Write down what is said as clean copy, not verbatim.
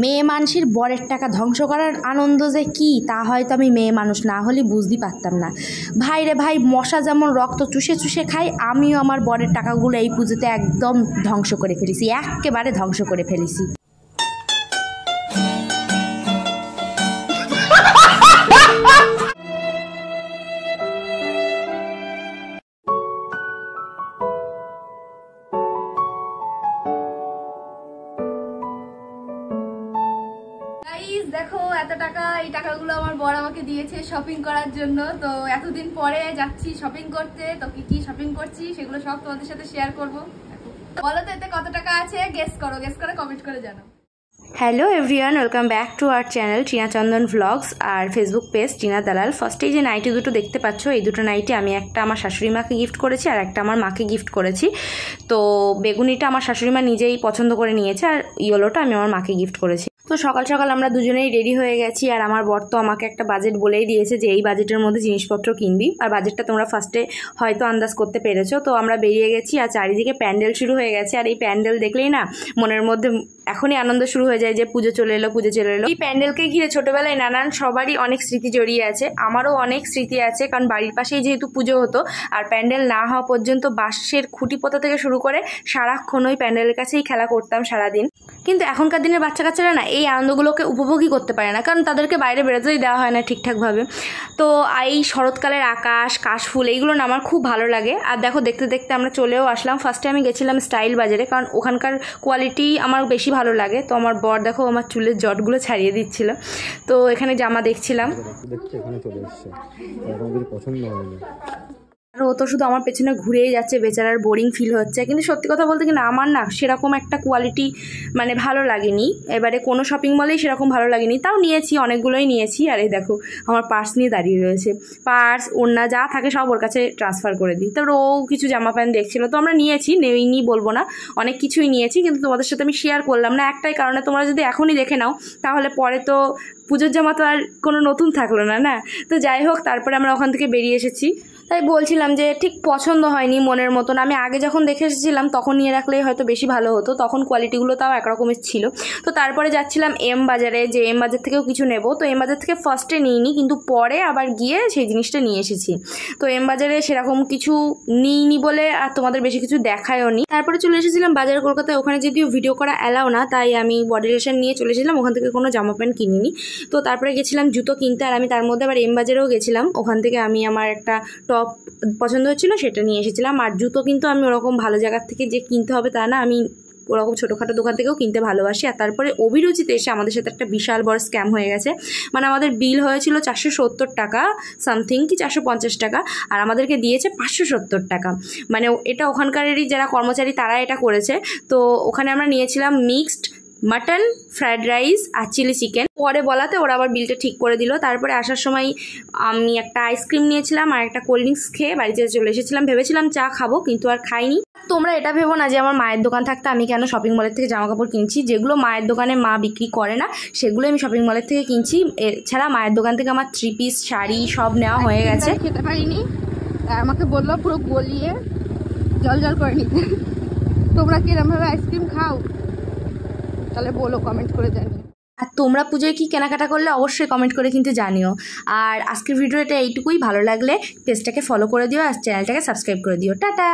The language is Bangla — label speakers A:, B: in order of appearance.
A: মেয়ে মানুষের বরের টাকা ধ্বংস করার আনন্দ যে কী তা হয়তো আমি মেয়ে মানুষ না হলে বুঝতে পারতাম না। ভাই রে ভাই, মশা যেমন রক্ত চুষে চুষে খাই, আমিও আমার বরের টাকাগুলো এই পুজোতে একদম ধ্বংস করে ফেলেছি, একেবারে ধ্বংস করে ফেলেছি। দেখো এত টাকা, এই টাকাগুলো আমার বর আমাকে দিয়েছে শপিং করার জন্য। তো এতদিন পরে যাচ্ছি শপিং করতে, তো কি কি শপিং করছি সেগুলো সব তোমাদের সাথে শেয়ার করবো। বলো তো এতে কত টাকা আছে, গেস করে কমেন্ট করে জানাও। Hello everyone, welcome back to our channel Tina Chandan vlogs আর ফেসবুক পেজ টিনা দালাল। ফার্স্টেই যে নাইটি দুটো দেখতে পাচ্ছ, এই দুটো নাইটি আমি একটা আমার শাশুড়ি মাকে গিফট করেছি আর একটা আমার মাকে গিফট করেছি। তো বেগুনিটা আমার শাশুড়ি মা নিজেই পছন্দ করে নিয়েছে আর ইয়েলোটা আমি আমার মাকে গিফট করেছি। তো সকাল সকাল আমরা দুজনেই রেডি হয়ে গেছি আর আমার বর তো আমাকে একটা বাজেট বলেই দিয়েছে যে এই বাজেটের মধ্যে জিনিসপত্র কিনবি, আর বাজেটটা তোমরা ফার্স্টে হয়তো আন্দাজ করতে পেরেছো। তো আমরা বেরিয়ে গেছি আর চারিদিকে প্যান্ডেল শুরু হয়ে গেছে, আর এই প্যান্ডেল দেখলেই না মনের মধ্যে এখনই আনন্দ শুরু হয়ে যায় যে পুজো চলে এলো। এই প্যান্ডেলকে ঘিরে ছোটবেলায় নানান সবারই অনেক স্মৃতি জড়িয়ে আছে, আমারও অনেক স্মৃতি আছে, কারণ বাড়ির পাশেই যেহেতু পুজো হতো আর প্যান্ডেল না হওয়া পর্যন্ত বাঁশের খুঁটি পোতা থেকে শুরু করে সারাক্ষণ ওই প্যান্ডেলের কাছেই খেলা করতাম সারাদিন। কিন্তু এখনকার দিনের বাচ্চা কাচ্চারা না এই আনন্দগুলোকে উপভোগই করতে পারে না, কারণ তাদেরকে বাইরে বেরোতেই দেওয়া হয় না ঠিকঠাকভাবে। তো এই শরৎকালের আকাশ, কাশফুল, এইগুলো না আমার খুব ভালো লাগে। আর দেখো দেখতে দেখতে আমরা চলেও আসলাম। ফার্স্টে আমি গেছিলাম স্টাইল বাজারে, কারণ ওখানকার কোয়ালিটি আমার বেশি ভালো লাগে। তো আমার বর দেখো আমার চুলের জটগুলো ছাড়িয়ে দিচ্ছিল। তো এখানে জামা দেখছিলাম, আর ও তো শুধু আমার পেছনে ঘুরেই যাচ্ছে, বেচারার বোরিং ফিল হচ্ছে। কিন্তু সত্যি কথা বলতে কি না, আমার না সেরকম একটা কোয়ালিটি মানে ভালো লাগেনি, এবারে কোনো শপিং মলেই সেরকম ভালো লাগেনি। তাও নিয়েছি, অনেকগুলোই নিয়েছি। আর এই দেখো আমার পার্স নিয়ে দাঁড়িয়ে রয়েছে, পার্স ওড়না যা থাকে সব ওর কাছে ট্রান্সফার করে দিই। তারপর ও কিছু জামা প্যান্ট দেখছিলো, তো আমরা নিয়েছি, নেইনি বলবো না, অনেক কিছুই নিয়েছি, কিন্তু তোমাদের সাথে আমি শেয়ার করলাম না একটাই কারণে, তোমরা যদি এখনই দেখে নাও তাহলে পরে তো পুজোর জামা তো আর কোনো নতুন থাকলো না না। তো যাই হোক, তারপরে আমরা ওখান থেকে বেরিয়ে এসেছি। তাই বলছিলাম যে ঠিক পছন্দ হয়নি মনের মতন। আমি আগে যখন দেখে এসেছিলাম তখন নিয়ে রাখলেই হয়তো বেশি ভালো হতো, তখন কোয়ালিটিগুলো তাও একরকমের ছিল। তো তারপরে যাচ্ছিলাম এম বাজারে, যে এম বাজার থেকেও কিছু নেব। তো এম বাজার থেকে ফার্স্টে নিইনি, কিন্তু পরে আবার গিয়ে সেই জিনিসটা নিয়ে এসেছি। তো এম বাজারে সেরকম কিছু নিইনি বলে আর তোমাদের বেশি কিছু দেখায়ও নি। তারপরে চলে এসেছিলাম বাজার কলকাতায়, ওখানে যদিও ভিডিও করা অ্যালাও না, তাই আমি বডি লোশন নিয়ে চলে এসেছিলাম, ওখান থেকে কোনো জামা প্যান্ট কিনিনি। তো তারপরে গেছিলাম জুতো কিনতে, আর আমি তার মধ্যে আবার এম বাজারেও গেছিলাম, ওখান থেকে আমি আমার একটা টপ পছন্দ হচ্ছিলো সেটা নিয়ে এসেছিলাম। আর জুতো কিন্তু আমি ওরকম ভালো জায়গার থেকে যে কিনতে হবে তা না, আমি ওরকম ছোটোখাটো দোকান থেকেও কিনতে ভালোবাসি। আর তারপরে অভিরুচিতে এসে আমাদের সাথে একটা বিশাল বড় স্ক্যাম হয়ে গেছে। মানে আমাদের বিল হয়েছিল 470 টাকা সামথিং কি 450 টাকা, আর আমাদেরকে দিয়েছে 570 টাকা। মানে এটা ওখানকারেরই যারা কর্মচারী তারা এটা করেছে। তো ওখানে আমরা নিয়েছিলাম মিক্সড মাটন, ফ্রায়েড রাইস আর চিলি চিকেন। পরে বলাতে ওরা আবার বিলটা ঠিক করে দিল। তারপরে আসার সময় আমি একটা আইসক্রিম নিয়েছিলাম আর একটা কোল্ড ড্রিঙ্কস খেয়ে বাড়িতে চলে এসেছিলাম। ভেবেছিলাম চা খাবো, কিন্তু আর খাইনি। তোমরা এটা ভেবো না যে আমার মায়ের দোকান থাকতে আমি কেন শপিং মলের থেকে জামা কাপড় কিনছি। যেগুলো মায়ের দোকানে মা বিক্রি করে না সেগুলো আমি শপিং মলের থেকে কিনছি। এছাড়া মায়ের দোকান থেকে আমার 3 পিস শাড়ি সব নেওয়া হয়ে গেছে।
B: খেতে পারিনি, আমাকে বললো পুরো গলিয়ে জল জল করে নিতে। তোমরা কি এরকমভাবে আইসক্রিম খাও? তাহলে বলো, কমেন্ট করে জানিও।
A: আর তোমরা পুজোয় কি কেনাকাটা করলে অবশ্যই কমেন্ট করে কিন্তু জানিও। আর আজকের ভিডিওটা এইটুকুই, ভালো লাগলে পেজটাকে ফলো করে দিও আর চ্যানেলটাকে সাবস্ক্রাইব করে দিও। টাটা।